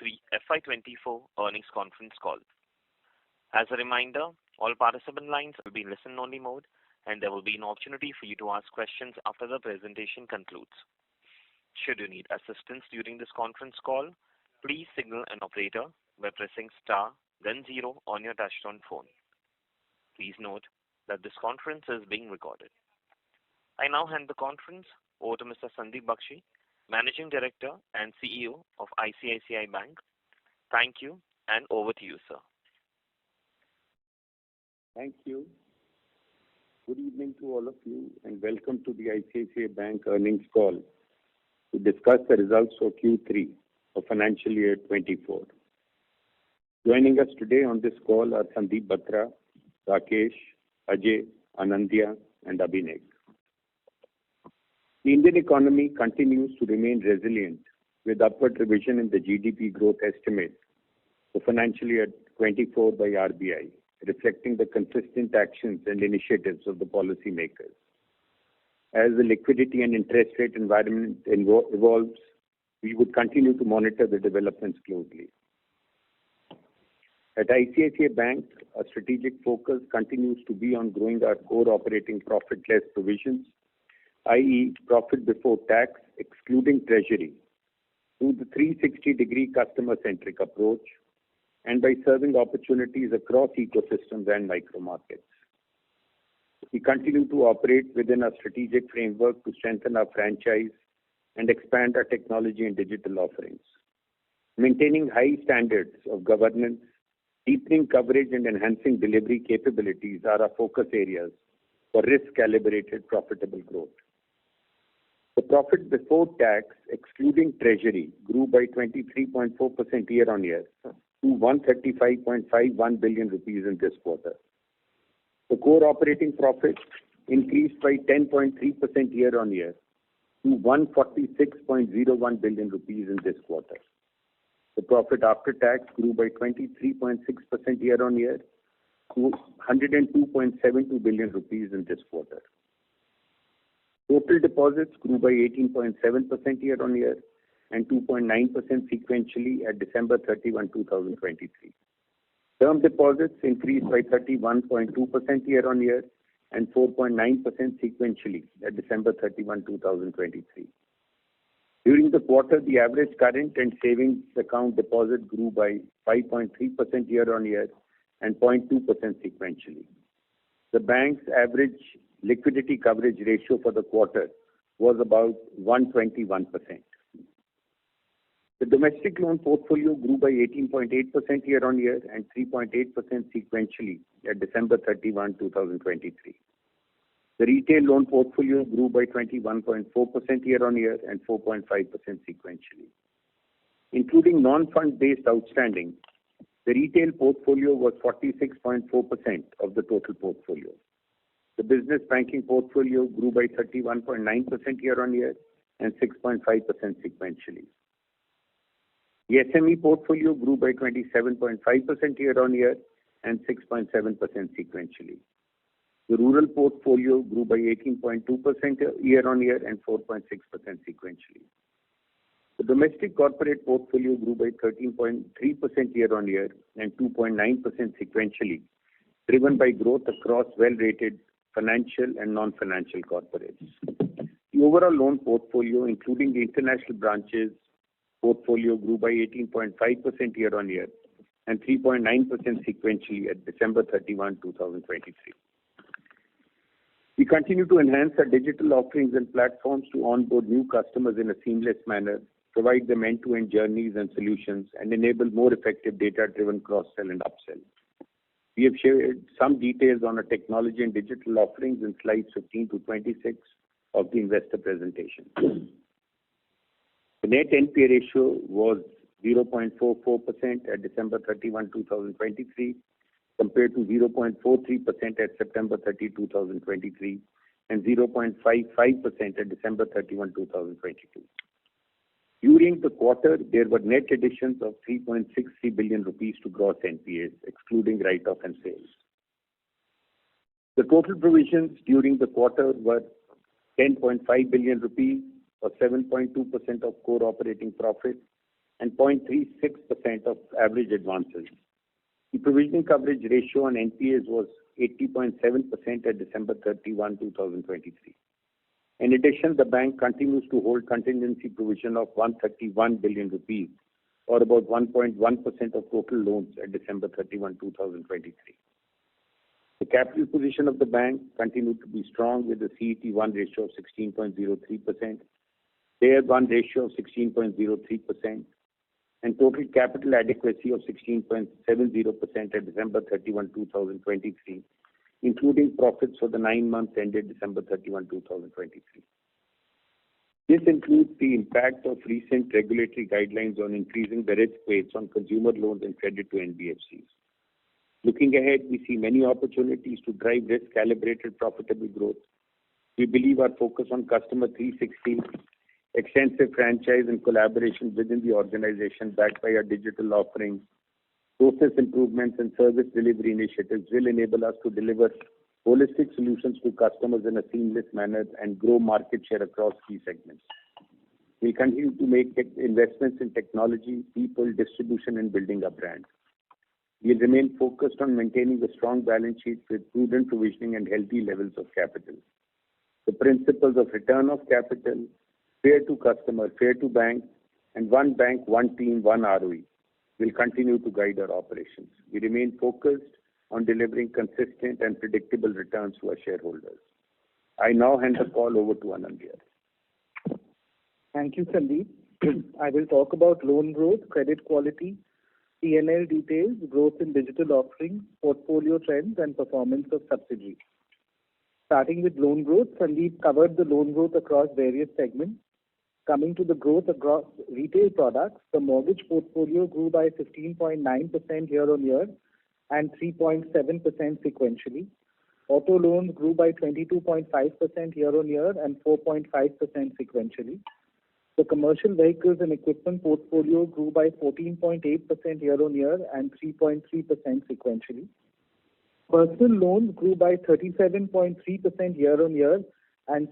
Q3FY24 earnings conference call. As a reminder, all participant lines will be in listen-only mode, and there will be an opportunity for you to ask questions after the presentation concludes. Should you need assistance during this conference call, please signal an operator by pressing star, then 0 on your touchtone phone. Please note that this conference is being recorded. I now hand the conference over to Mr. Sandeep Bakhshi, Managing Director and CEO of ICICI Bank. Thank you, and over to you, sir. Thank you. Good evening to all of you, and welcome to the ICICI Bank earnings call to discuss the results for Q3 of financial year 24. Joining us today on this call are Sandeep Batra, Rakesh, Ajay, Anandya, and Abhinay. The Indian economy continues to remain resilient with upward revision in the GDP growth estimate for financial year 24 by RBI, reflecting the consistent actions and initiatives of the policymakers. As the liquidity and interest rate environment evolves, we would continue to monitor the developments closely. At ICICI Bank, our strategic focus continues to be on growing our core operating profit less provisions, i.e. profit before tax, excluding treasury, through the 360-degree customer-centric approach and by serving opportunities across ecosystems and micro markets. We continue to operate within our strategic framework to strengthen our franchise and expand our technology and digital offerings. Maintaining high standards of governance, deepening coverage and enhancing delivery capabilities are our focus areas for risk-calibrated profitable growth. The profit before tax, excluding treasury, grew by 23.4% year-on-year to 135.51 billion rupees in this quarter. The core operating profit increased by 10.3% year-on-year to 146.01 billion rupees in this quarter. The profit after tax grew by 23.6% year-on-year to 102.72 billion rupees in this quarter. Total deposits grew by 18.7% year-on-year and 2.9% sequentially at December 31, 2023. Term deposits increased by 31.2% year-on-year and 4.9% sequentially at December 31, 2023. During the quarter, the average current and savings account deposit grew by 5.3% year-on-year and 0.2% sequentially. The bank's average liquidity coverage ratio for the quarter was about 121%. The domestic loan portfolio grew by 18.8% year-on-year and 3.8% sequentially at December 31, 2023. The retail loan portfolio grew by 21.4% year-on-year and 4.5% sequentially. Including non-fund-based outstanding, the retail portfolio was 46.4% of the total portfolio. The business banking portfolio grew by 31.9% year-on-year and 6.5% sequentially. The SME portfolio grew by 27.5% year-on-year and 6.7% sequentially. The rural portfolio grew by 18.2% year-on-year and 4.6% sequentially. The domestic corporate portfolio grew by 13.3% year-on-year and 2.9% sequentially, driven by growth across well-rated financial and non-financial corporates. The overall loan portfolio, including the international branches portfolio, grew by 18.5% year-on-year and 3.9% sequentially at December 31, 2023. We continue to enhance our digital offerings and platforms to onboard new customers in a seamless manner, provide them end-to-end journeys and solutions, and enable more effective data-driven cross-sell and upsell. We have shared some details on our technology and digital offerings in slides 15 to 26 of the investor presentation. The net NPA ratio was 0.44% at December 31, 2023, compared to 0.43% at September 30, 2023, and 0.55% at December 31, 2022. During the quarter, there were net additions of 3.63 billion rupees to gross NPAs, excluding write-off and sales. The total provisions during the quarter were 10.5 billion rupees, or 7.2% of core operating profit, and 0.36% of average advances. The provisioning coverage ratio on NPAs was 80.7% at December 31, 2023. In addition, the bank continues to hold contingency provision of 131 billion rupees, or about 1.1% of total loans at December 31, 2023. The capital position of the bank continued to be strong with a CET1 ratio of 16.03%, Tier 1 ratio of 16.03%, and total capital adequacy of 16.70% at December 31, 2023, including profits for the 9 months ended December 31, 2023. This includes the impact of recent regulatory guidelines on increasing the risk weights on consumer loans and credit to NBFCs. Looking ahead, we see many opportunities to drive risk-calibrated profitable growth. We believe our focus on customer 360, extensive franchise and collaboration within the organization backed by our digital offerings, process improvements and service delivery initiatives will enable us to deliver holistic solutions to customers in a seamless manner and grow market share across key segments. We continue to make investments in technology, people, distribution, and building our brand. We remain focused on maintaining a strong balance sheet with prudent provisioning and healthy levels of capital. The principles of return of capital, fair to customer, fair to bank, and one bank, one team, one ROE will continue to guide our operations. We remain focused on delivering consistent and predictable returns to our shareholders. I now hand the call over to Anindya. Thank you, Sandeep. I will talk about loan growth, credit quality, P&L details, growth in digital offerings, portfolio trends, and performance of subsidiaries. Starting with loan growth, Sandeep covered the loan growth across various segments. Coming to the growth across retail products, the mortgage portfolio grew by 15.9% year-on-year and 3.7% sequentially. Auto loans grew by 22.5% year-on-year and 4.5% sequentially. The commercial vehicles and equipment portfolio grew by 14.8% year-on-year and 3.3% sequentially. Personal loans grew by 37.3% year-on-year and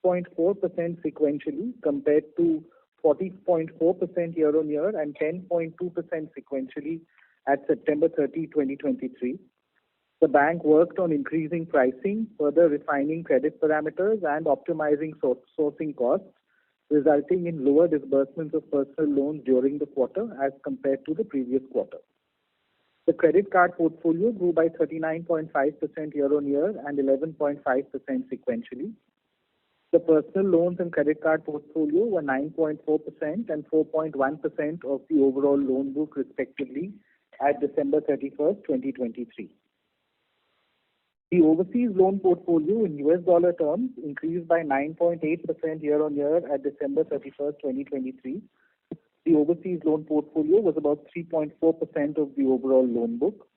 6.4% sequentially compared to 40.4% year-on-year and 10.2% sequentially at September 30, 2023. The bank worked on increasing pricing, further refining credit parameters, and optimizing sourcing costs, resulting in lower disbursements of personal loans during the quarter as compared to the previous quarter. The credit card portfolio grew by 39.5% year-on-year and 11.5% sequentially. The personal loans and credit card portfolio were 9.4% and 4.1% of the overall loan book respectively at December 31st, 2023. The overseas loan portfolio in US dollar terms increased by 9.8% year-on-year at December 31st, 2023. The overseas loan portfolio was about 3.4% of the overall loan book.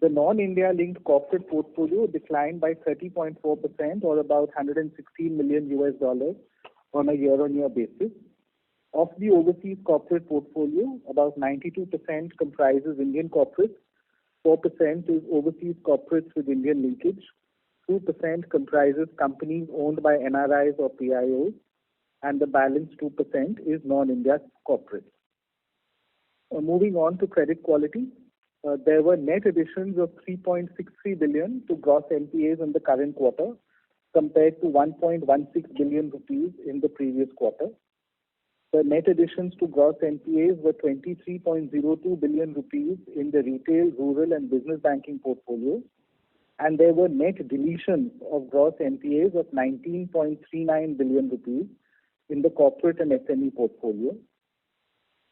The non-India linked corporate portfolio declined by 30.4% or about $116 million on a year-on-year basis. Of the overseas corporate portfolio, about 92% comprises Indian corporates, 4% is overseas corporates with Indian linkage, 2% comprises companies owned by NRIs or PIOs, and the balance 2% is non-India corporates. Moving on to credit quality, there were net additions of 3.63 billion to gross NPAs in the current quarter compared to 1.16 billion rupees in the previous quarter. The net additions to gross NPAs were 23.02 billion rupees in the retail, rural and business banking portfolio, and there were net deletions of gross NPAs of 19.39 billion rupees in the corporate and SME portfolio.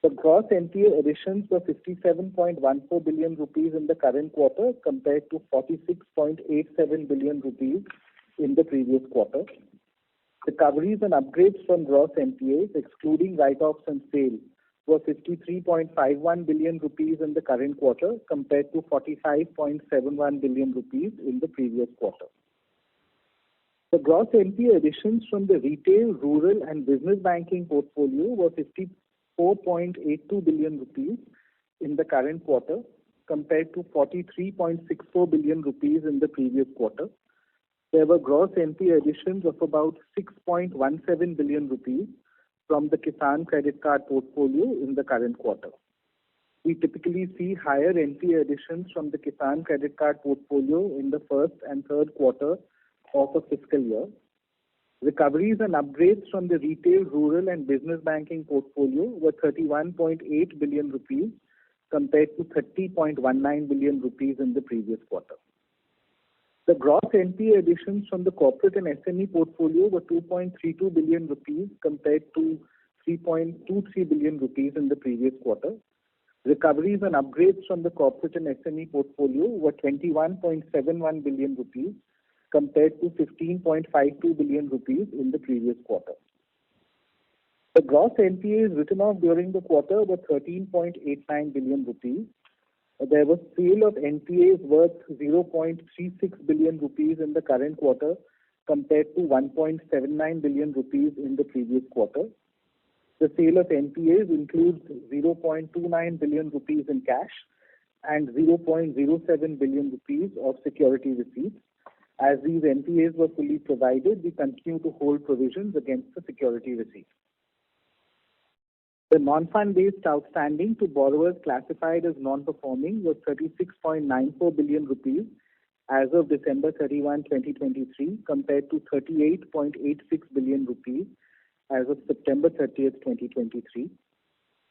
The gross NPA additions were 57.14 billion rupees in the current quarter compared to 46.87 billion rupees in the previous quarter. Recoveries and upgrades from gross NPAs, excluding write-offs and sale, were 53.51 billion rupees in the current quarter compared to 45.71 billion rupees in the previous quarter. The gross NPA additions from the retail, rural and business banking portfolio were 54.82 billion rupees in the current quarter compared to 43.64 billion rupees in the previous quarter. There were gross NPA additions of about 6.17 billion rupees from the Kisan credit card portfolio in the current quarter. We typically see higher NPA additions from the Kisan credit card portfolio in the first and third quarter of a fiscal year. Recoveries and upgrades from the retail, rural and business banking portfolio were 31.8 billion rupees compared to 30.19 billion rupees in the previous quarter. The gross NPA additions from the corporate and SME portfolio were 2.32 billion rupees compared to 3.23 billion rupees in the previous quarter. Recoveries and upgrades from the corporate and SME portfolio were 21.71 billion rupees compared to 15.52 billion rupees in the previous quarter. The gross NPAs written off during the quarter were 13.89 billion rupees. There was sale of NPAs worth 0.36 billion rupees in the current quarter compared to 1.79 billion rupees in the previous quarter. The sale of NPAs includes 0.29 billion rupees in cash and 0.07 billion rupees of security receipts. As these NPAs were fully provided, we continue to hold provisions against the security receipts. The non-fund based outstanding to borrowers classified as non-performing was 36.94 billion rupees as of December 31, 2023, compared to 38.86 billion rupees as of September 30, 2023.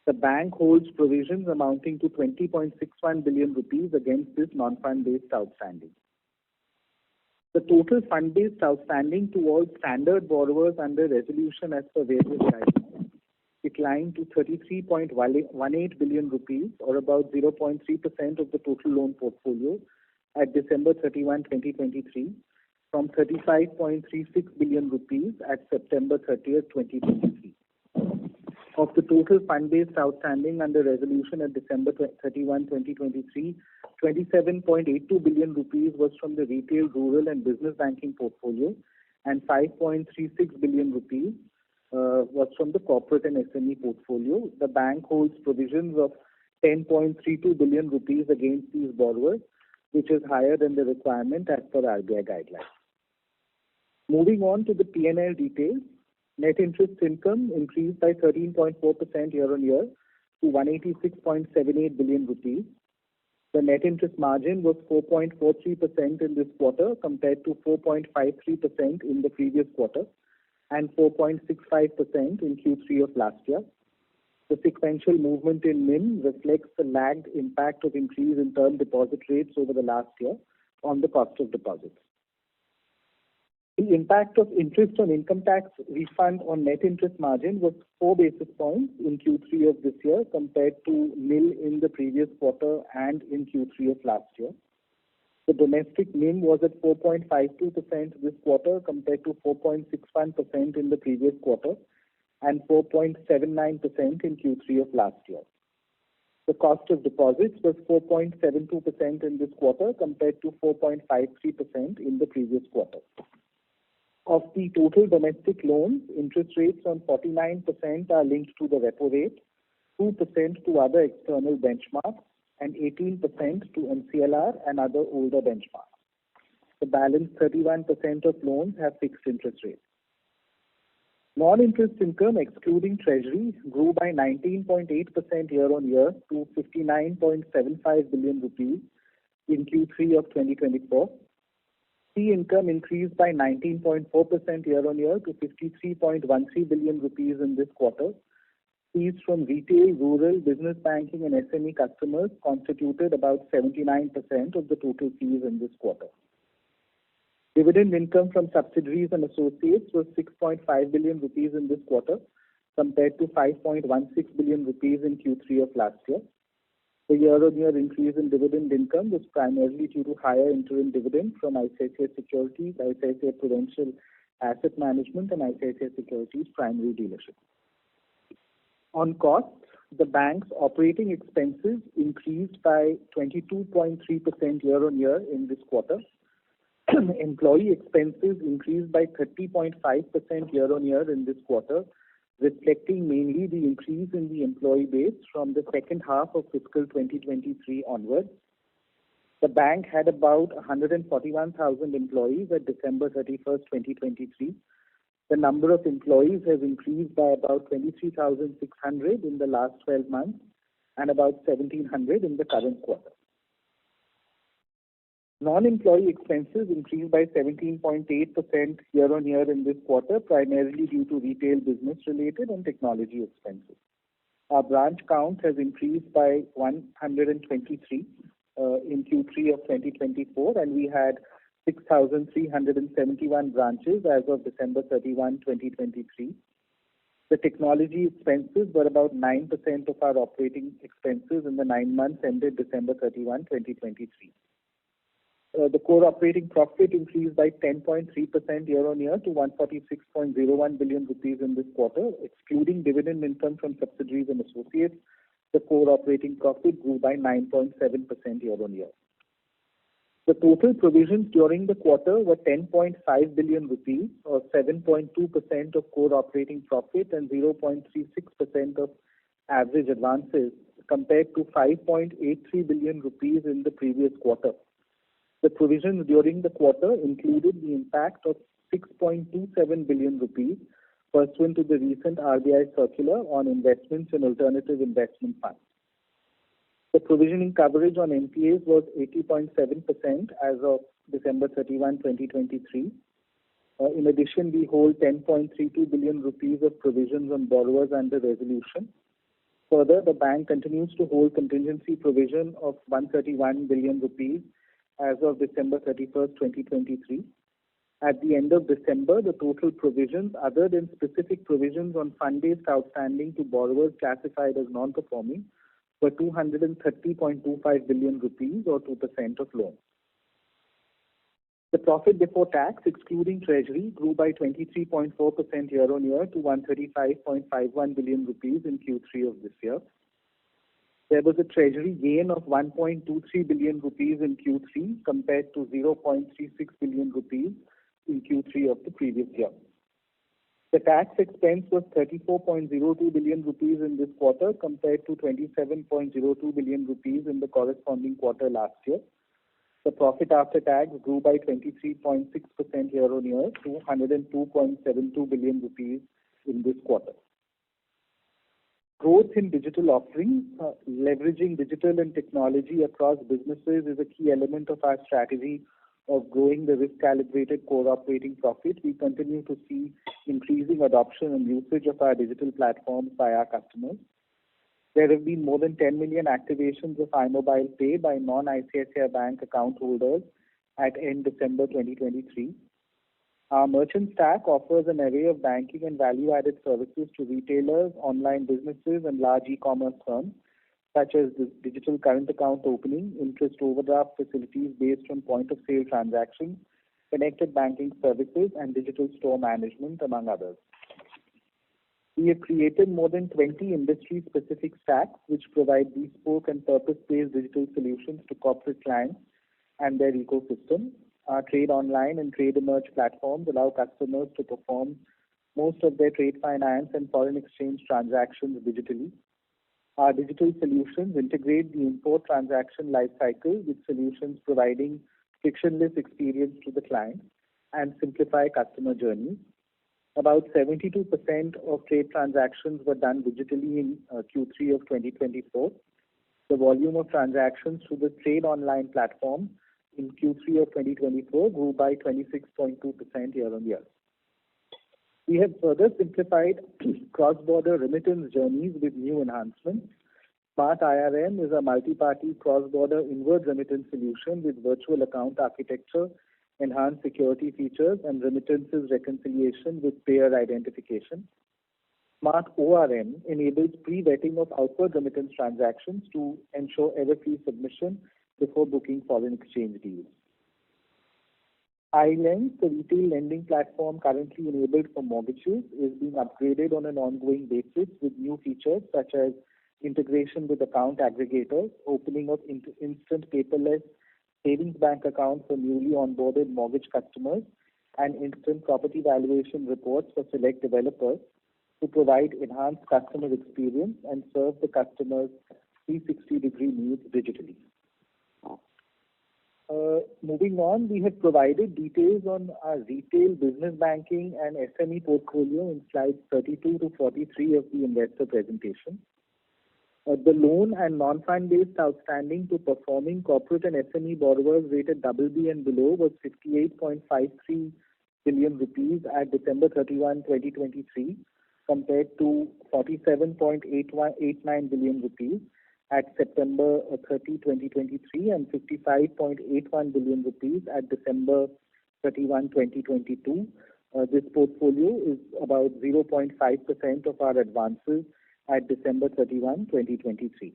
The bank holds provisions amounting to 20.61 billion rupees against this non-fund based outstanding. The total fund-based outstanding to all standard borrowers under resolution as per various guidelines declined to 33.18 billion rupees, or about 0.3% of the total loan portfolio at December 31, 2023, from 35.36 billion rupees at September 30, 2023. Of the total fund-based outstanding under resolution at December 31, 2023, 27.82 billion rupees was from the retail, rural and business banking portfolio, and 5.36 billion rupees was from the corporate and SME portfolio. The bank holds provisions of 10.32 billion rupees against these borrowers, which is higher than the requirement as per RBI guidelines. Moving on to the P&L details, net interest income increased by 13.4% year-on-year to 186.78 billion rupees. The net interest margin was 4.43% in this quarter compared to 4.53% in the previous quarter and 4.65% in Q3 of last year. The sequential movement in NIM reflects the lagged impact of increase in term deposit rates over the last year on the cost of deposits. The impact of interest on income tax refund on net interest margin was 4 basis points in Q3 of this year compared to nil in the previous quarter and in Q3 of last year. The domestic NIM was at 4.52% this quarter compared to 4.61% in the previous quarter and 4.79% in Q3 of last year. The cost of deposits was 4.72% in this quarter compared to 4.53% in the previous quarter. Of the total domestic loans, interest rates on 49% are linked to the repo rate, 2% to other external benchmarks, and 18% to MCLR and other older benchmarks. The balance 31% of loans have fixed interest rates. Non-interest income excluding treasury grew by 19.8% year-on-year to 59.75 billion rupees in Q3 of 2024. Fee income increased by 19.4% year-on-year to 53.13 billion rupees in this quarter. Fees from retail, rural, business banking and SME customers constituted about 79% of the total fees in this quarter. Dividend income from subsidiaries and associates was 6.5 billion rupees in this quarter compared to 5.16 billion rupees in Q3 of last year. The year-on-year increase in dividend income was primarily due to higher interim dividend from ICICI Securities, ICICI Prudential Asset Management and ICICI Securities Primary Dealership. On costs, the bank's operating expenses increased by 22.3% year-on-year in this quarter. Employee expenses increased by 30.5% year-on-year in this quarter, reflecting mainly the increase in the employee base from the second half of fiscal 2023 onwards. The bank had about 141,000 employees at December 31st, 2023. The number of employees has increased by about 23,600 in the last 12 months and about 1,700 in the current quarter. Non-employee expenses increased by 17.8% year-on-year in this quarter, primarily due to retail business-related and technology expenses. Our branch count has increased by 123 in Q3 of 2024, and we had 6,371 branches as of December 31, 2023. The technology expenses were about 9% of our operating expenses in the 9 months ended December 31, 2023. The core operating profit increased by 10.3% year-on-year to 146.01 billion rupees in this quarter. Excluding dividend income from subsidiaries and associates, the core operating profit grew by 9.7% year-on-year. The total provisions during the quarter were 10.5 billion rupees, or 7.2% of core operating profit and 0.36% of average advances, compared to 5.83 billion rupees in the previous quarter. The provisions during the quarter included the impact of 6.27 billion rupees pursuant to the recent RBI circular on investments in alternative investment funds. The provisioning coverage on NPAs was 80.7% as of December 31, 2023. In addition, we hold 10.32 billion rupees of provisions on borrowers under resolution. Further, the bank continues to hold contingency provision of 131 billion rupees as of December 31, 2023. At the end of December, the total provisions, other than specific provisions on fund-based outstanding to borrowers classified as non-performing, were 230.25 billion rupees, or 2% of loans. The profit before tax, excluding treasury, grew by 23.4% year-on-year to 135.51 billion rupees in Q3 of this year. There was a treasury gain of 1.23 billion rupees in Q3 compared to 0.36 billion rupees in Q3 of the previous year. The tax expense was 34.02 billion rupees in this quarter compared to 27.02 billion rupees in the corresponding quarter last year. The profit after tax grew by 23.6% year-on-year to 102.72 billion rupees in this quarter. Growth in digital offerings, leveraging digital and technology across businesses is a key element of our strategy of growing the risk-calibrated core operating profit. We continue to see increasing adoption and usage of our digital platforms by our customers. There have been more than 10 million activations of iMobile Pay by non-ICICI Bank account holders at end December 2023. Our merchant stack offers an array of banking and value-added services to retailers, online businesses, and large e-commerce firms, such as digital current account opening, interest overdraft facilities based on point-of-sale transactions, connected banking services, and digital store management, among others. We have created more than 20 industry-specific stacks which provide bespoke and purpose-based digital solutions to corporate clients and their ecosystem. Our Trade Online and Trade Emerge platforms allow customers to perform most of their trade finance and foreign exchange transactions digitally. Our digital solutions integrate the import transaction lifecycle with solutions providing frictionless experience to the client and simplify customer journeys. About 72% of trade transactions were done digitally in Q3 of 2024. The volume of transactions through the Trade Online platform in Q3 of 2024 grew by 26.2% year-on-year. We have further simplified cross-border remittance journeys with new enhancements. Smart IRM is a multi-party cross-border inward remittance solution with virtual account architecture, enhanced security features, and remittances reconciliation with payer identification. Smart ORM enables pre-vetting of outward remittance transactions to ensure error-free submission before booking foreign exchange deals. iLens, the retail lending platform currently enabled for mortgages, is being upgraded on an ongoing basis with new features such as integration with account aggregators, opening of instant paperless savings bank accounts for newly onboarded mortgage customers, and instant property valuation reports for select developers to provide enhanced customer experience and serve the customer's 360-degree needs digitally. Moving on, we have provided details on our retail business banking and SME portfolio in slides 32 to 43 of the investor presentation. The loan and non-fund based outstanding to performing corporate and SME borrowers rated BB and below was 58.53 billion rupees at December 31, 2023, compared to 47.89 billion rupees at September 30, 2023, and 55.81 billion rupees at December 31, 2022. This portfolio is about 0.5% of our advances at December 31, 2023.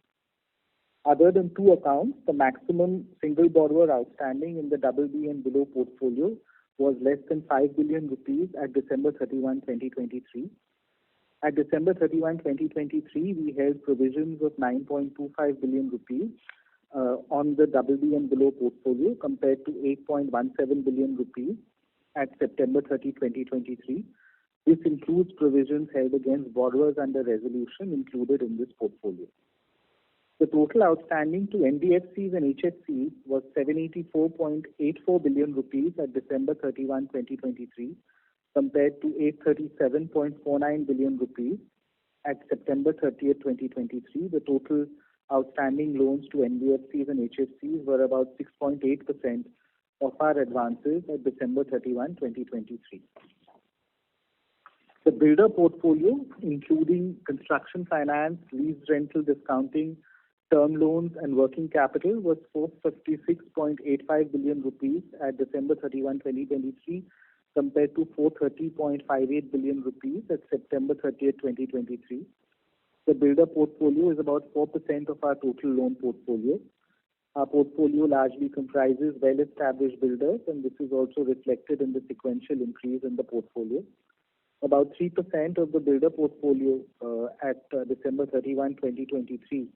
Other than two accounts, the maximum single borrower outstanding in the BB and below portfolio was less than 5 billion rupees at December 31, 2023. At December 31, 2023, we held provisions of 9.25 billion rupees on the BB and below portfolio compared to 8.17 billion rupees at September 30, 2023. This includes provisions held against borrowers under resolution included in this portfolio. The total outstanding to NBFCs and HFCs was 784.84 billion rupees at December 31, 2023, compared to 837.49 billion rupees at September 30, 2023. The total outstanding loans to NBFCs and HFCs were about 6.8% of our advances at December 31, 2023. The builder portfolio, including construction finance, lease rental discounting, term loans and working capital, was 456.85 billion rupees at December 31, 2023, compared to 430.58 billion rupees at September 30, 2023. The builder portfolio is about 4% of our total loan portfolio. Our portfolio largely comprises well-established builders, and this is also reflected in the sequential increase in the portfolio. About 3% of the builder portfolio at December 31, 2023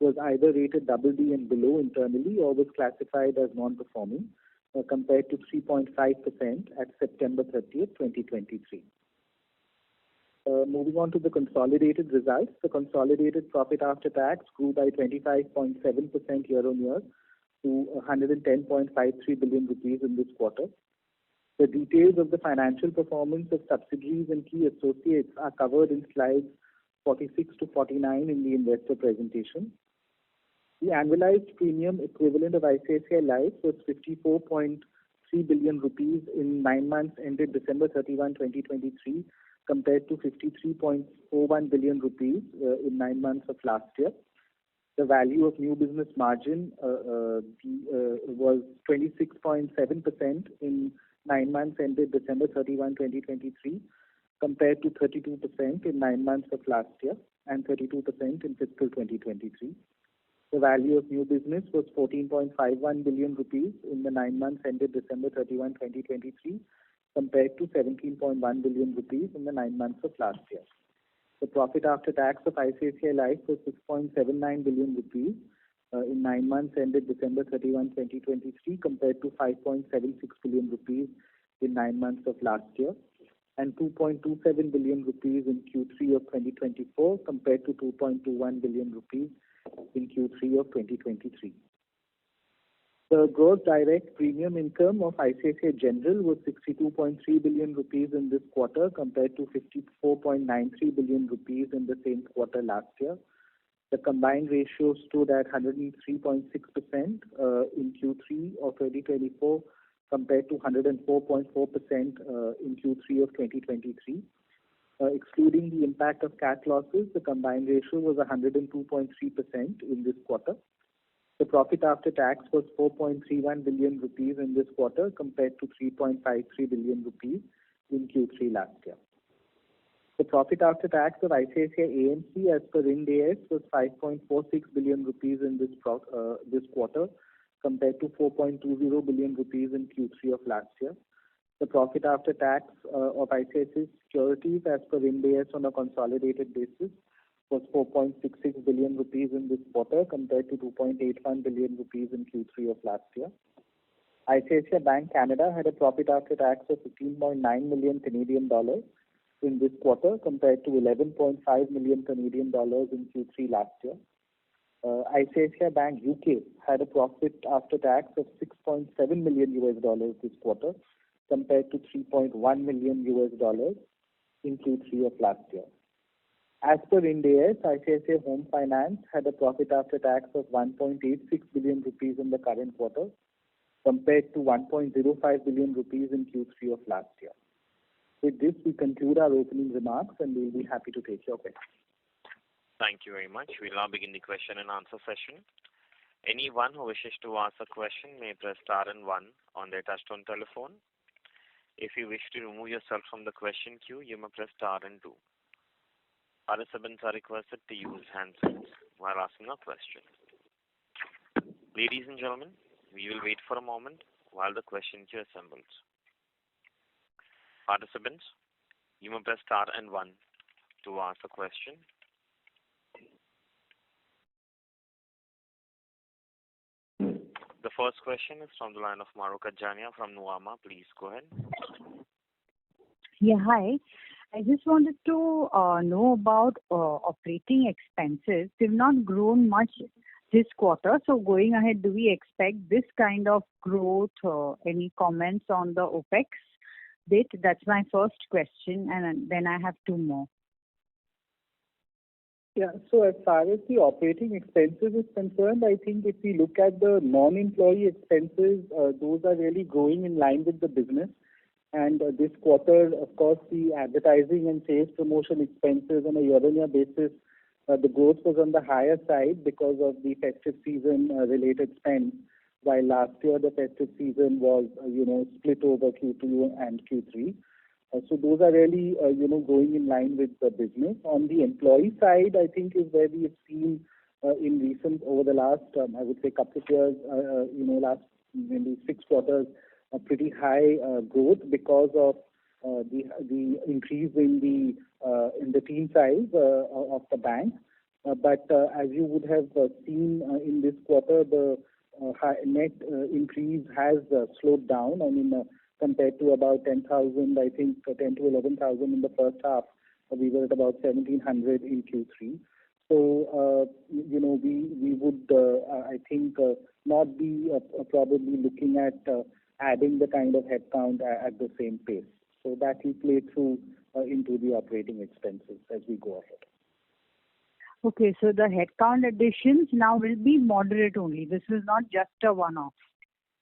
was either rated BB and below internally or was classified as non-performing, compared to 3.5% at September 30, 2023. Moving on to the consolidated results, the consolidated profit after tax grew by 25.7% year-on-year to 110.53 billion rupees in this quarter. The details of the financial performance of subsidiaries and key associates are covered in slides 46 to 49 in the investor presentation. The annualized premium equivalent of ICICI Life was 54.3 billion rupees in 9 months ended December 31, 2023, compared to 53.41 billion rupees in 9 months of last year. The value of new business margin was 26.7% in 9 months ended December 31, 2023, compared to 32% in 9 months of last year and 32% in fiscal 2023. The value of new business was 14.51 billion rupees in the 9 months ended December 31, 2023, compared to 17.1 billion rupees in the 9 months of last year. The profit after tax of ICICI Life was 6.79 billion rupees in 9 months ended December 31, 2023, compared to 5.76 billion rupees in 9 months of last year, and 2.27 billion rupees in Q3 of 2024, compared to 2.21 billion rupees in Q3 of 2023. The gross direct premium income of ICICI General was 62.3 billion rupees in this quarter, compared to 54.93 billion rupees in the same quarter last year. The combined ratio stood at 103.6% in Q3 of 2024, compared to 104.4% in Q3 of 2023. Excluding the impact of cat losses, the combined ratio was 102.3% in this quarter. The profit after tax was 4.31 billion rupees in this quarter, compared to 3.53 billion rupees in Q3 last year. The profit after tax of ICICI AMC as per Ind AS was 5.46 billion rupees in this quarter, compared to 4.20 billion rupees in Q3 of last year. The profit after tax of ICICI Securities as per Ind AS on a consolidated basis was 4.66 billion rupees in this quarter, compared to 2.81 billion rupees in Q3 of last year. ICICI Bank Canada had a profit after tax of 15.9 million Canadian dollars in this quarter, compared to 11.5 million Canadian dollars in Q3 last year. ICICI Bank UK had a profit after tax of $6.7 million this quarter, compared to $3.1 million in Q3 of last year. As per Ind AS, ICICI Home Finance had a profit after tax of 1.86 billion rupees in the current quarter, compared to 1.05 billion rupees in Q3 of last year. With this, we conclude our opening remarks, and we'll be happy to take your questions. Thank you very much. We'll now begin the question and answer session. Anyone who wishes to ask a question may press star and one on their touchtone telephone. If you wish to remove yourself from the question queue, you may press star and two. Participants are requested to use handsets while asking a question. Ladies and gentlemen, we will wait for a moment while the question queue assembles. Participants, you may press star and one to ask a question. The first question is from the line of Mahrukh Adajania from Nuvama. Please go ahead. Yeah, hi. I just wanted to know about operating expenses. They've not grown much this quarter. So going ahead, do we expect this kind of growth? Any comments on the OPEX bit? That's my first question, and then I have two more. Yeah, so as far as the operating expenses is concerned, I think if we look at the non-employee expenses, those are really growing in line with the business. And this quarter, of course, the advertising and sales promotion expenses on a year-on-year basis, the growth was on the higher side because of the festive season related spend, while last year the festive season was, split over Q2 and Q3. So those are really, going in line with the business. On the employee side, I think is where we have seen over the last, I would say, couple of years, last maybe 6 quarters, a pretty high growth because of the increase in the team size of the bank. But as you would have seen in this quarter, the net increase has slowed down. I mean, compared to about 10,000, I think 10 to 11,000 in the first half, we were at about 1,700 in Q3. So, we would, I think, not be probably looking at adding the kind of headcount at the same pace. So that will play through into the operating expenses as we go ahead. Okay, so the headcount additions now will be moderate only. This is not just a one-off.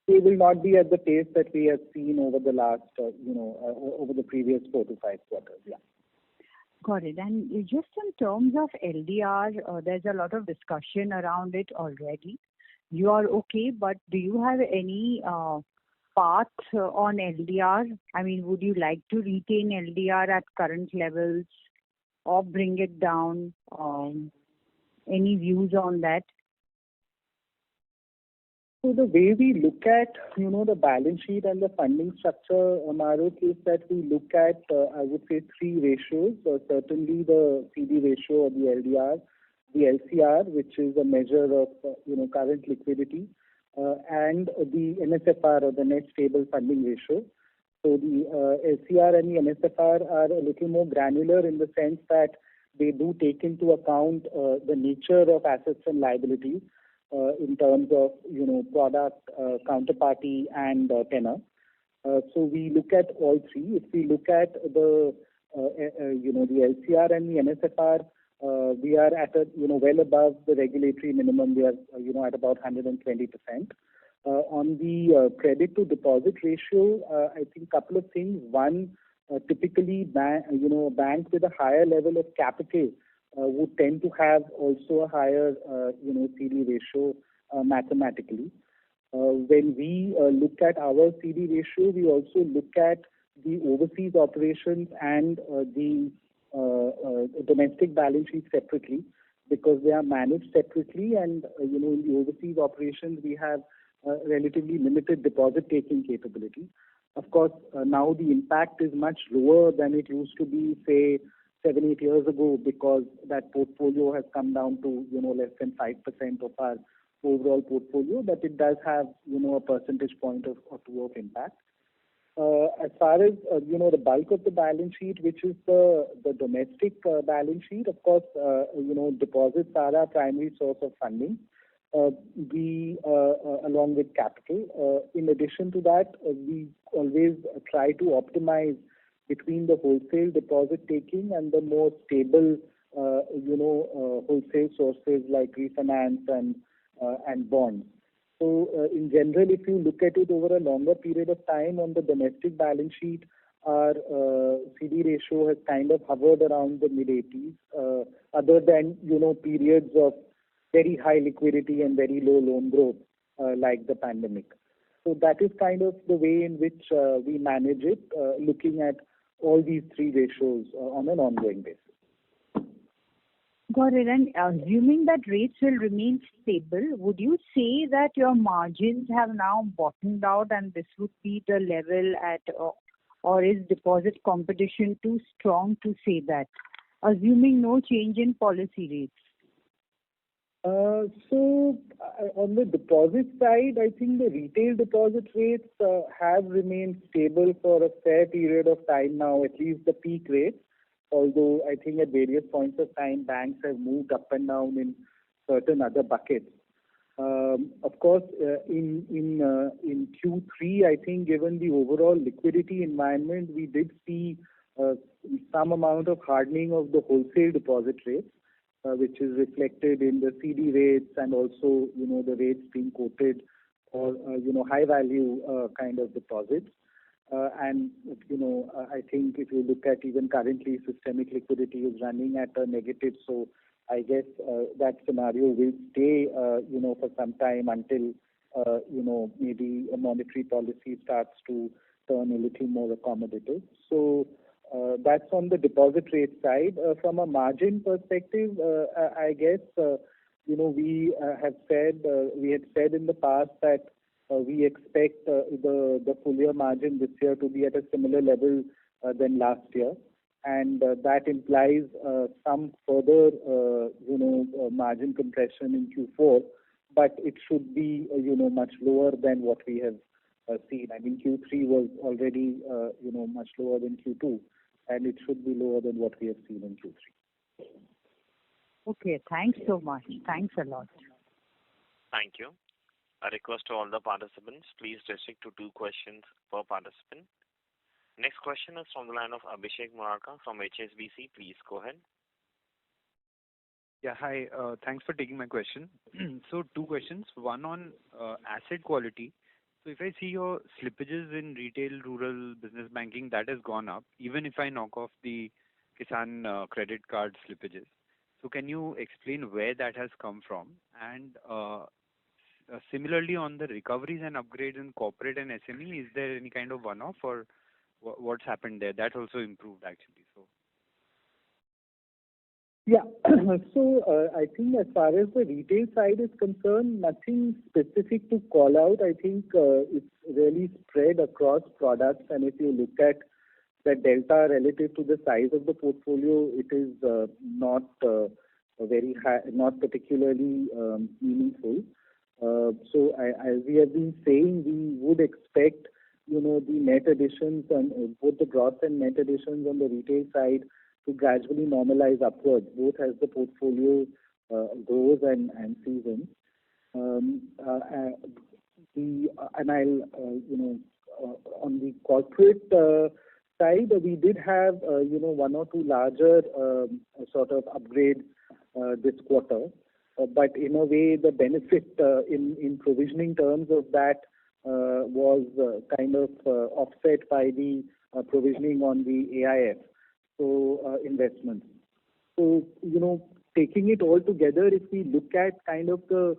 They will not be at the pace that we have seen over the last, over the previous 4 to 5 quarters. Yeah. Got it. And just in terms of LDR, there's a lot of discussion around it already. You are okay, but do you have any path on LDR? I mean, would you like to retain LDR at current levels or bring it down? Any views on that? So the way we look at, the balance sheet and the funding structure, Mahrukh, is that we look at, I would say, 3 ratios. Certainly the CD ratio or the LDR, the LCR, which is a measure of, current liquidity, and the NSFR or the net stable funding ratio. So the LCR and the NSFR are a little more granular in the sense that they do take into account the nature of assets and liabilities in terms of, product, counterparty, and tenor. So we look at all 3. If we look at the LCR and the NSFR, we are at well above the regulatory minimum. We are, at about 120%. On the credit to deposit ratio, I think a couple of things. One, typically, a bank with a higher level of capital would tend to have also a higher, CD ratio mathematically. When we look at our CD ratio, we also look at the overseas operations and the domestic balance sheet separately, because they are managed separately, and in the overseas operations we have relatively limited deposit taking capability. Of course, now the impact is much lower than it used to be, say, 7-8 years ago, because that portfolio has come down to less than 5% of our overall portfolio, but it does have a percentage point or 2 of impact. As far as the bulk of the balance sheet, which is the domestic balance sheet, of course, deposits are our primary source of funding. We along with capital. In addition to that, we always try to optimize between the wholesale deposit taking and the more stable, wholesale sources like refinance and bonds. So in general, if you look at it over a longer period of time on the domestic balance sheet, our CD ratio has kind of hovered around the mid-80s, other than periods of very high liquidity and very low loan growth like the pandemic. So that is kind of the way in which we manage it, looking at all these three ratios on an ongoing basis. Got it. And assuming that rates will remain stable, would you say that your margins have now bottomed out and this would be the level at, or is deposit competition too strong to say that, assuming no change in policy rates? So on the deposit side, I think the retail deposit rates have remained stable for a fair period of time now, at least the peak rates. Although I think at various points of time, banks have moved up and down in certain other buckets. Of course, in Q3, I think given the overall liquidity environment, we did see some amount of hardening of the wholesale deposit rates, which is reflected in the CD rates and also the rates being quoted for high value kind of deposits. And I think if you look at even currently, systemic liquidity is running at a negative. So I guess that scenario will stay, for some time until maybe a monetary policy starts to turn a little more accommodative. So that's on the deposit rate side. From a margin perspective, I guess we had said in the past that we expect the full year margin this year to be at a similar level than last year, and that implies some further margin compression in Q4, but it should be much lower than what we have seen. I mean, Q3 was already much lower than Q2, and it should be lower than what we have seen in Q3. Okay, thanks so much. Thanks a lot. Thank you. A request to all the participants, please restrict to 2 questions per participant. Next question is from the line of Abhishek Murarka from HSBC. Please go ahead. Yeah, hi. Thanks for taking my question. So 2 questions. One on asset quality. So if I see your slippages in retail, rural, business banking, that has gone up, even if I knock off the Kisan credit card slippages. So can you explain where that has come from? And similarly, on the recoveries and upgrades in corporate and SME, is there any kind of one-off or what's happened there? That also improved actually. So. Yeah. So I think as far as the retail side is concerned, nothing specific to call out. I think it's really spread across products, and if you look at the delta relative to the size of the portfolio, it is not very high, not particularly meaningful. So as we have been saying, we would expect the net additions and both the gross and net additions on the retail side to gradually normalize upwards, both as the portfolio grows and seasons. On the corporate side, we did have 1 or 2 larger sort of upgrades this quarter. But in a way, the benefit in provisioning terms of that was kind of offset by the provisioning on the AIF, so investments. So, taking it all together, if we look at kind of the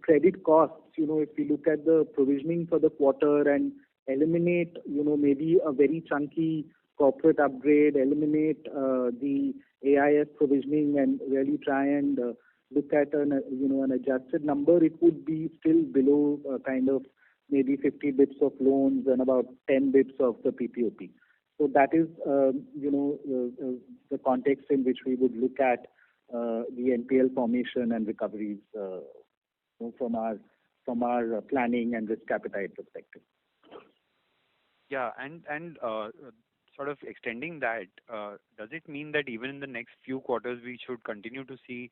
credit costs, if we look at the provisioning for the quarter and eliminate, maybe a very chunky corporate upgrade, eliminate the AIF provisioning and really try and look at an adjusted number, it would be still below kind of maybe 50 bits of loans and about 10 bits of the PPOP. So that is the context in which we would look at the NPL formation and recoveries from our planning and risk appetite perspective. Yeah, and sort of extending that, does it mean that even in the next few quarters we should continue to see,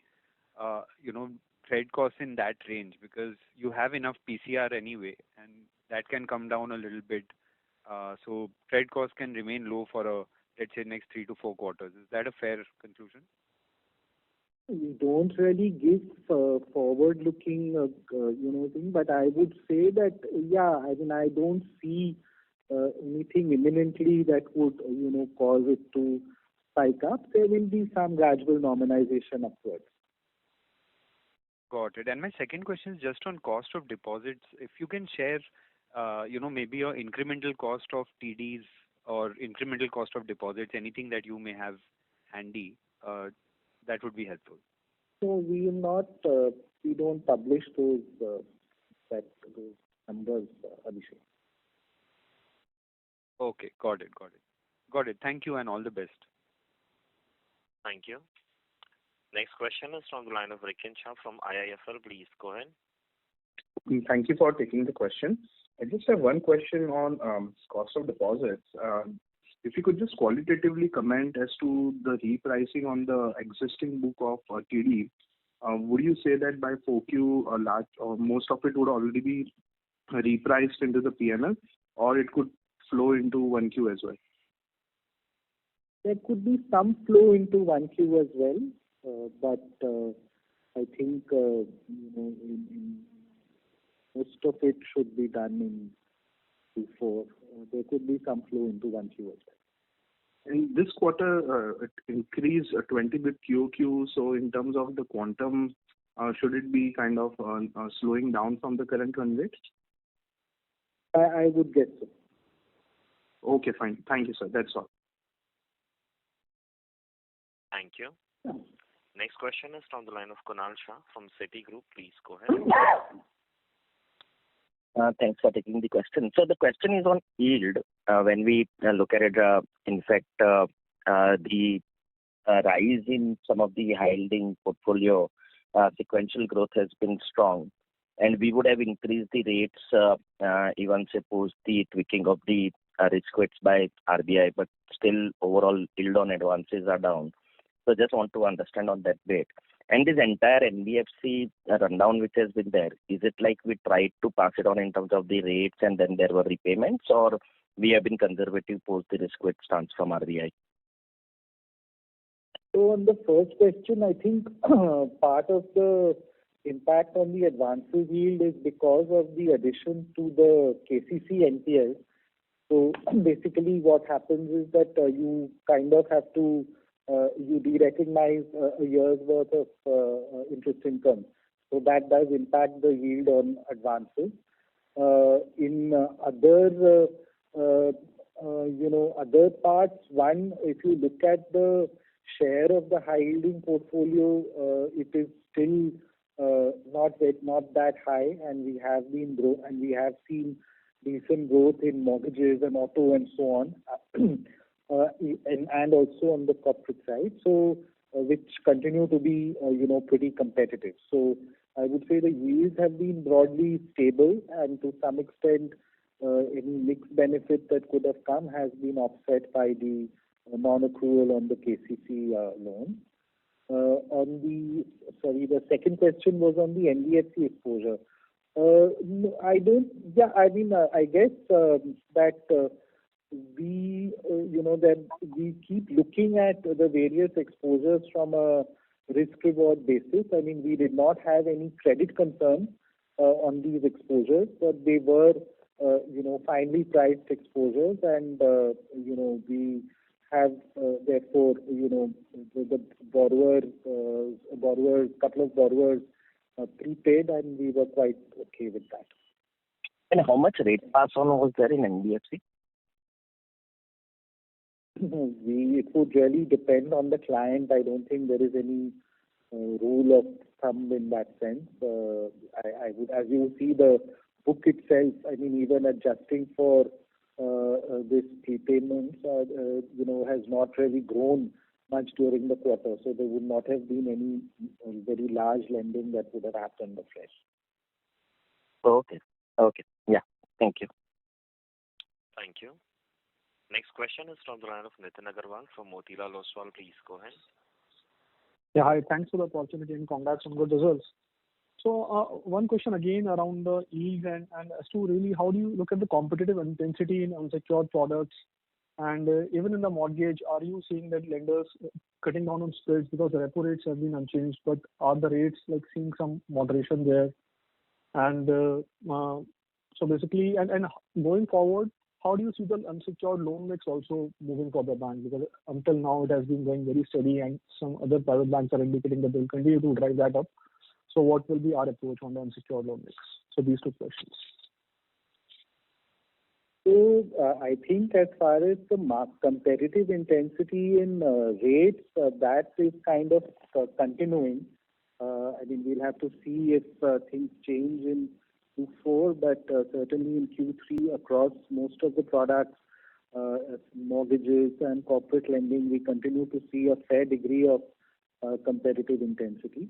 you know, credit costs in that range because you have enough PCR anyway, and that can come down a little bit. So credit costs can remain low for let's say next 3 to 4 quarters. Is that a fair conclusion? We don't really give forward-looking, thing, but I would say that, yeah, I mean, I don't see anything imminently that would, cause it to spike up. There will be some gradual normalization upwards. Got it. And my second question is just on cost of deposits. If you can share, maybe your incremental cost of TDs or incremental cost of deposits, anything that you may have handy, that would be helpful. So we will not, we don't publish those numbers, Abhishek. Okay, got it. Thank you and all the best. Thank you. Next question is from the line of Rikin Shah from IIFL. Please go ahead. Thank you for taking the question. I just have one question on cost of deposits. If you could just qualitatively comment as to the repricing on the existing book of TD, would you say that by 4Q, large or most of it would already be repriced into the PNL, or it could flow into 1Q as well? There could be some flow into 1Q as well, but I think in most of it should be done in Q4. There could be some flow into 1Q as well. In this quarter, it increased 20 bit QOQ. So in terms of the quantum, should it be kind of slowing down from the current run rate? I would guess so. Okay, fine. Thank you, sir. That's all. Thank you. Next question is from the line of Kunal Shah from Citigroup. Please go ahead. Thanks for taking the question. So the question is on yield. When we look at it, in fact, the rise in some of the high-yielding portfolio, sequential growth has been strong. And we would have increased the rates even suppose the tweaking of the risk weights by RBI, but still overall yield on advances are down. So just want to understand on that bit. And this entire NBFC rundown which has been there, is it like we tried to pass it on in terms of the rates and then there were repayments, or we have been conservative post the risk weight stance from RBI? So on the first question, I think part of the impact on the advances yield is because of the addition to the KCC NPL. So basically what happens is that you kind of have to you de-recognize a year's worth of interest income. So that does impact the yield on advances. In other parts, one, if you look at the share of the high-yielding portfolio, it is still not that high, and we have seen decent growth in mortgages and auto and so on. And also on the corporate side, so which continue to be pretty competitive. So I would say the yields have been broadly stable, and to some extent any mixed benefit that could have come has been offset by the non-accrual on the KCC loan. The second question was on the NBFC exposure. I guess that we keep looking at the various exposures from a risk-reward basis. I mean, we did not have any credit concerns on these exposures, but they were, finely priced exposures, and we have therefore, the couple of borrowers prepaid, and we were quite okay with that. And how much rate pass on was there in NBFC? It would really depend on the client. I don't think there is any rule of thumb in that sense. I would, as you see the book itself, I mean, even adjusting for this prepayment, has not really grown much during the quarter. So there would not have been any very large lending that would have happened afresh. Okay. Yeah. Thank you. Thank you. Next question is from the line of Nitin Agarwal from Motilal Oswal. Please go ahead. Yeah, hi. Thanks for the opportunity and congrats on good results. So, one question again around the yield and as to really how do you look at the competitive intensity in unsecured products? And even in the mortgage, are you seeing that lenders cutting down on spreads because the repo rates have been unchanged, but are the rates like seeing some moderation there? And so basically, and going forward, how do you see the unsecured loan mix also moving for the bank? Because until now it has been going very steady, and some other private banks are indicating that they'll continue to drive that up. So what will be our approach on the unsecured loan mix? So these two questions. So I think as far as the competitive intensity in rates, that is kind of continuing. I mean, we'll have to see if things change in Q4, but certainly in Q3 across most of the products, mortgages and corporate lending, we continue to see a fair degree of competitive intensity.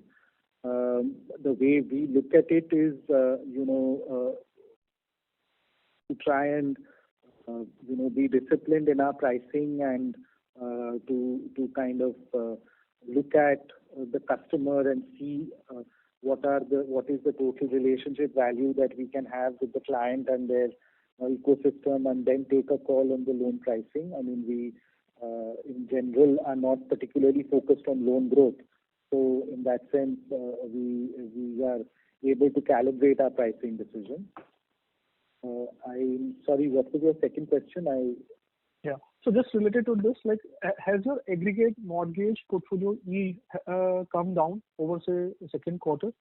The way we look at it is, to try and be disciplined in our pricing and to kind of look at the customer and see what is the total relationship value that we can have with the client and their ecosystem, and then take a call on the loan pricing. I mean, we in general are not particularly focused on loan growth, so in that sense we are able to calibrate our pricing decision. I'm sorry, what was your second question? Yeah. So just related to this, like, has your aggregate mortgage portfolio yield come down over, say, the second quarter?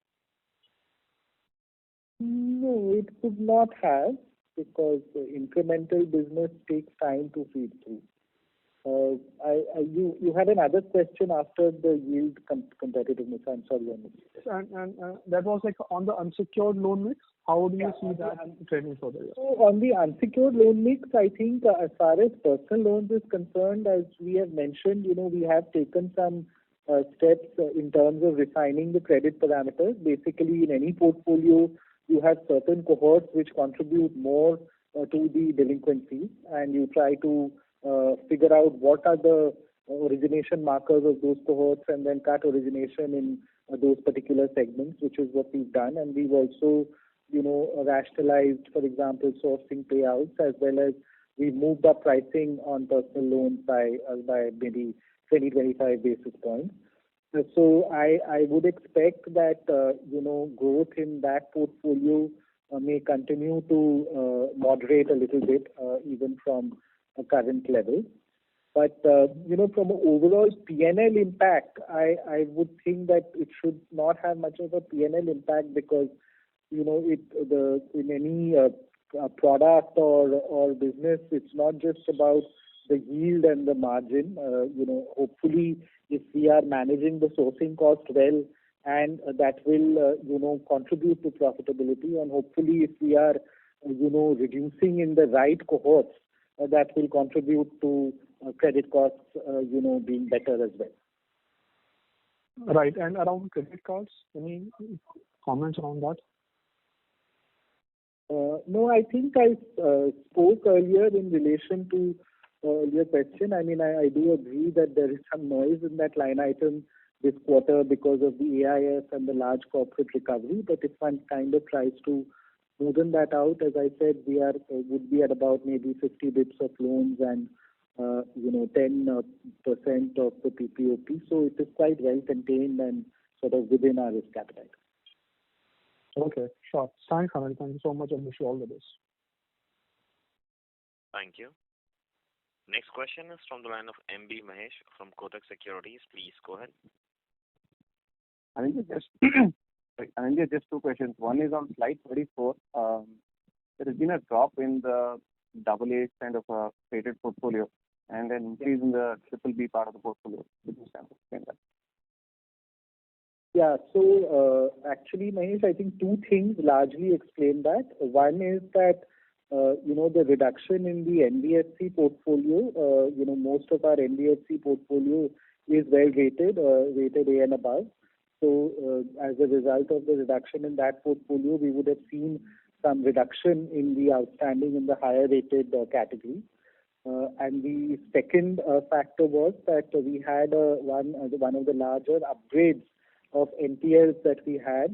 No, it could not have, because incremental business takes time to feed through. You had another question after the yield competitiveness. I'm sorry, I missed it. And that was like on the unsecured loan mix. How do you see that trending further? So on the unsecured loan mix, I think as far as personal loans is concerned, as we have mentioned, we have taken some steps in terms of refining the credit parameters. Basically, in any portfolio, you have certain cohorts which contribute more to the delinquencies, and you try to figure out what are the origination markers of those cohorts and then cut origination in those particular segments, which is what we've done. And we've also, rationalized, for example, sourcing payouts, as well as we moved up pricing on personal loans by maybe 20-25 basis points. So I would expect that, growth in that portfolio may continue to moderate a little bit, even from a current level. But, from an overall P&L impact, I would think that it should not have much of a P&L impact, because, in any product or business, it's not just about the yield and the margin. Hopefully, if we are managing the sourcing cost well, and that will, contribute to profitability, and hopefully if we are, reducing in the right cohorts, that will contribute to credit costs, being better as well. Right. And around credit cards, any comments around that? No, I think I spoke earlier in relation to your question. I mean, I do agree that there is some noise in that line item this quarter because of the AIF and the large corporate recovery. But if one kind of tries to smoothen that out, as I said, we would be at about maybe 50 bits of loans and 10% of the PPOP. So it is quite well contained and sort of within our risk appetite. Okay, sure. Thanks, Anil. Thank you so much, and wish you all the best. Thank you. Next question is from the line of MB Mahesh from Kotak Securities. Please go ahead. I think just two questions. One is on slide 34. There has been a drop in the AA kind of a rated portfolio, and an increase in the BBB part of the portfolio. Could you explain that? Yeah. So actually, Mahesh, I think two things largely explain that. One is that the reduction in the NBFC portfolio. Most of our NBFC portfolio is well rated, rated A and above. So as a result of the reduction in that portfolio, we would have seen some reduction in the outstanding in the higher rated category. And the second factor was that we had one of the larger upgrades of NPLs that we had,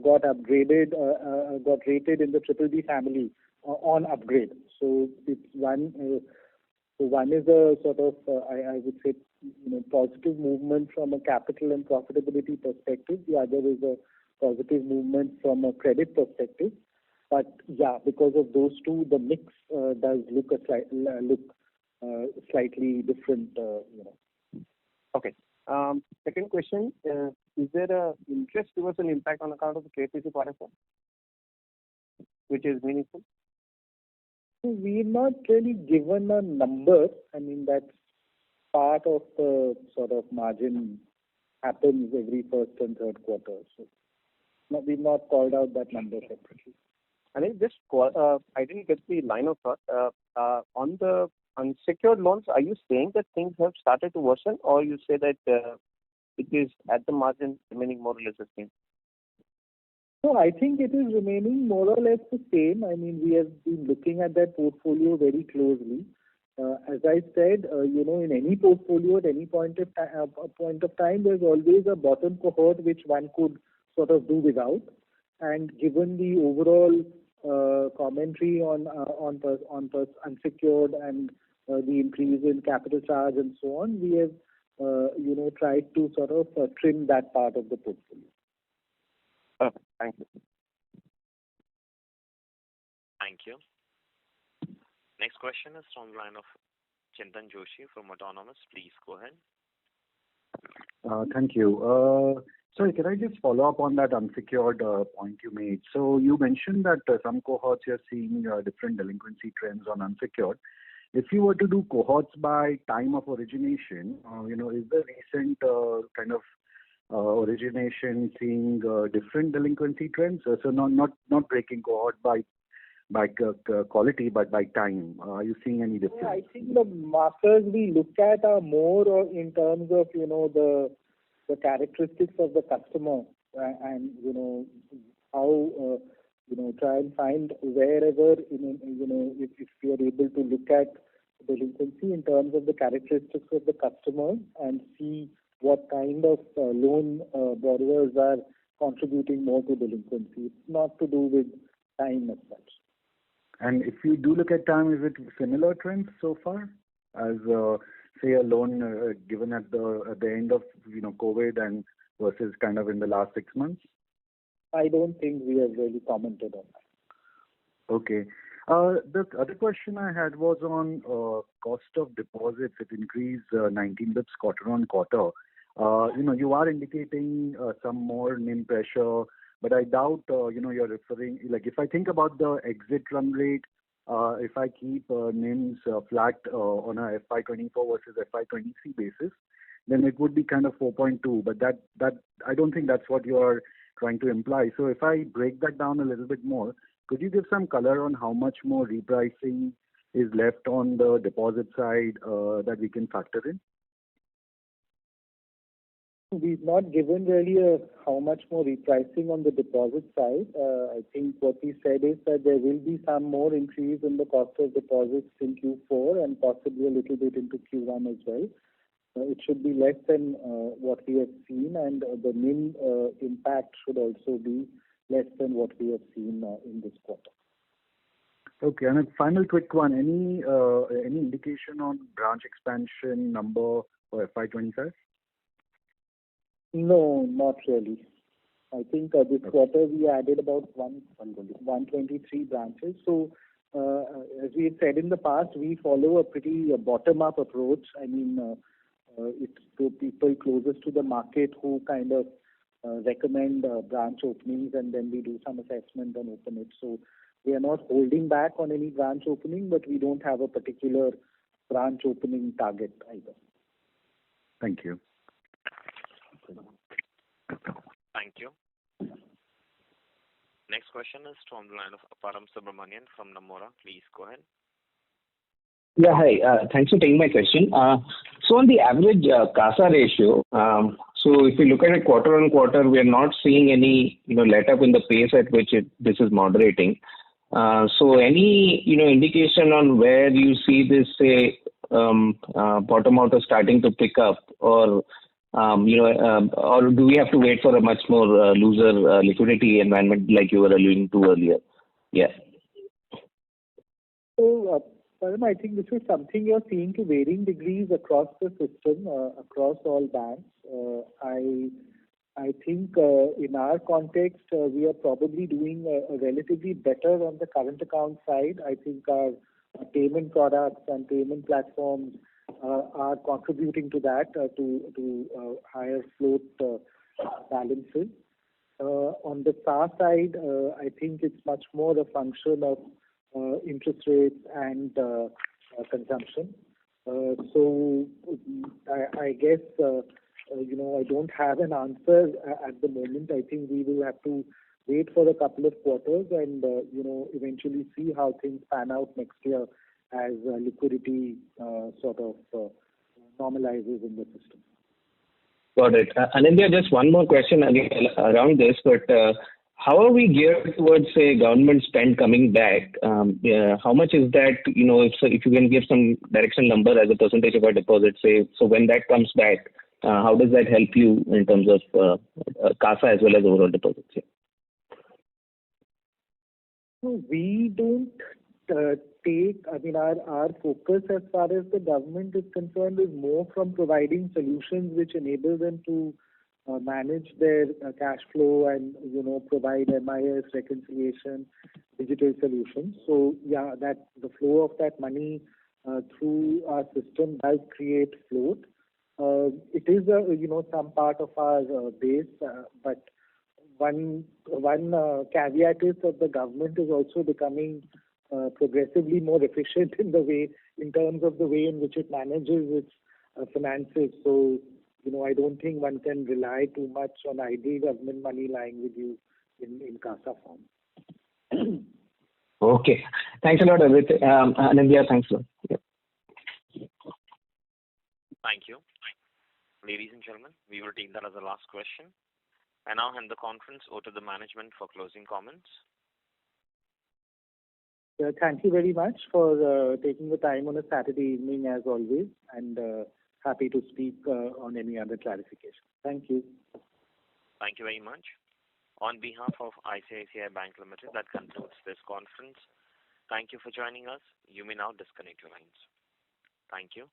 got upgraded, got rated in the triple B family on upgrade. So it's one. So one is a sort of, I would say, positive movement from a capital and profitability perspective. The other is a positive movement from a credit perspective. But yeah, because of those two, the mix does look slightly different. Okay. Second question, is there a interest reversal impact on account of the Q3FY24, which is meaningful? So we've not really given a number. I mean, that's part of the sort of margin happens every first and third quarter. So no, we've not called out that number separately. And I didn't get the line of thought. On the unsecured loans, are you saying that things have started to worsen, or you say that it is at the margin remaining more or less the same? No, I think it is remaining more or less the same. I mean, we have been looking at that portfolio very closely. As I said, in any portfolio at any point of time, there's always a bottom cohort which one could sort of do without. And given the overall commentary on unsecured and the increase in capital charge and so on, we have tried to sort of trim that part of the portfolio. Perfect. Thank you. Thank you. Next question is from the line of Chintan Joshi from Autonomous. Please go ahead. Thank you. Sorry, can I just follow up on that unsecured point you made? So you mentioned that some cohorts you're seeing different delinquency trends on unsecured. If you were to do cohorts by time of origination, is the recent kind of origination seeing different delinquency trends? So not breaking cohort by quality, but by time. Are you seeing any difference? Yeah, I think the markers we look at are more in terms of the characteristics of the customer and how try and find wherever if we are able to look at delinquency in terms of the characteristics of the customer and see what kind of loan borrowers are contributing more to delinquency. It's not to do with time as such. And if you do look at time, is it similar trends so far as say a loan given at the end of COVID and versus kind of in the last 6 months? I don't think we have really commented on that. Okay. The other question I had was on cost of deposits. It increased 19 bits quarter on quarter. You are indicating some more NIM pressure, but I doubt you're referring, like if I think about the exit run rate, if I keep NIMs flat on a FY24 versus FY23 basis, then it would be kind of 4.2. But that I don't think that's what you are trying to imply. So if I break that down a little bit more, could you give some color on how much more repricing is left on the deposit side that we can factor in? We've not given really how much more repricing on the deposit side. I think what we said is that there will be some more increase in the cost of deposits in Q4 and possibly a little bit into Q1 as well. It should be less than what we have seen, and the NIM impact should also be less than what we have seen in this quarter. Okay, and a final quick one. Any indication on branch expansion number for FY25? No, not really. I think this quarter we added about 123 branches. So, as we have said in the past, we follow a pretty bottom-up approach. I mean, it's the people closest to the market who kind of recommend branch openings, and then we do some assessment and open it. So we are not holding back on any branch opening, but we don't have a particular branch opening target either. Thank you. Thank you. Next question is from the line of Param Subramanian from Nomura. Please go ahead. Yeah, hi. Thanks for taking my question. So on the average CASA ratio, so if you look at it quarter on quarter, we are not seeing any let up in the pace at which this is moderating. So any, indication on where you see this, say, bottom out or starting to pick up, or or do we have to wait for a much more looser liquidity environment like you were alluding to earlier? Yeah. So, Param, I think this is something you're seeing to varying degrees across the system, across all banks. I think in our context, we are probably doing relatively better on the current account side. I think our payment products and payment platforms are contributing to that, to higher float balances. On the SAR side, I think it's much more a function of interest rates and consumption. So I guess I don't have an answer at the moment. I think we will have to wait for a couple of quarters and eventually see how things pan out next year as liquidity sort of normalizes in the system. Got it. Anindya, just one more question again around this, but how are we geared towards, say, government spend coming back? How much is that, if you can give some direction number as a percentage of our deposits, say, so when that comes back, how does that help you in terms of CASA as well as overall deposits? Yeah. So we don't our focus as far as the government is concerned is more from providing solutions which enable them to manage their cash flow and, provide MIS reconciliation, digital solutions. So, yeah, that the flow of that money through our system does create float. It is some part of our base, but one caveat is that the government is also becoming progressively more efficient in terms of the way in which it manages its finances. So, I don't think one can rely too much on idle government money lying with you in CASA form. Okay. Thanks a lot, Anindya. Thanks a lot. Yeah. Thank you. Ladies and gentlemen, we will take that as the last question. I now hand the conference over to the management for closing comments. Thank you very much for taking the time on a Saturday evening as always, and happy to speak on any other clarification. Thank you. Thank you very much. On behalf of ICICI Bank Limited, that concludes this conference. Thank you for joining us. You may now disconnect your lines. Thank you.